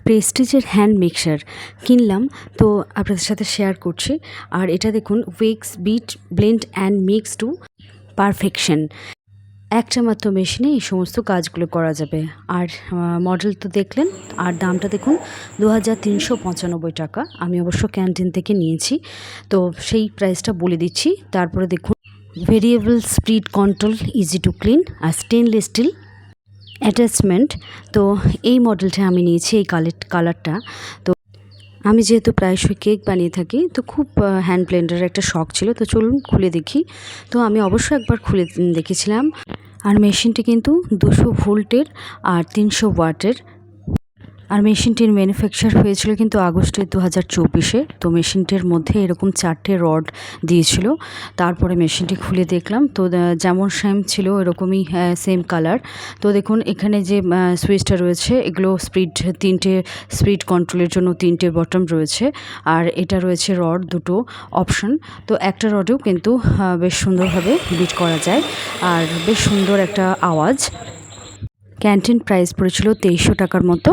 প্রেস্টিজের hand mixer কিনলাম, তো আপনাদের সাথে শেয়ার করছি। আর এটা দেখুন, whisks beat blend and mix to perfection. একটা মাত্র মেশিনে এই সমস্ত কাজগুলো করা যাবে। আর মডেল তো দেখলেন, আর দামটা দেখুন 2395 টাকা। আমি অবশ্য ক্যান্টিন থেকে নিয়েছি, তো সেই প্রাইসটা বলে দিচ্ছি। তারপরে দেখুন, variable speed control, easy to clean, আর স্টেনলেস স্টিল অ্যাটাচমেন্ট। তো এই মডেলটা আমি নিয়েছি, এই কালারটা। তো আমি যেহেতু প্রায়শই কেক বানিয়ে থাকি, তো খুব হ্যান্ড ব্লেন্ডারের একটা শখ ছিল, তো চলুন খুলে দেখি। তো আমি অবশ্যই একবার খুলে দেখেছিলাম। আর মেশিনটি কিন্তু 200 ভোল্টের আর 300 ওয়াটের। আর মেশিনটির ম্যানুফ্যাকচার হয়েছিল কিন্তু আগস্টের 2024-এ। তো মেশিনটির মধ্যে এরকম 4টে রড দিয়েছিল। তারপরে মেশিনটি খুলে দেখলাম, তো যেমন সেম ছিল এরকমই সেম কালার। তো দেখুন, এখানে যে সুইচটা রয়েছে, এগুলো তিনটে স্পিড কন্ট্রোলের জন্য 3টে বটম রয়েছে। আর এটা রয়েছে রড দুটো অপশন। তো একটা রডেও কিন্তু বেশ সুন্দরভাবে বিট করা যায়, আর বেশ সুন্দর একটা আওয়াজ। ক্যান্টিন প্রাইস পড়েছিল 2300 টাকার মতো।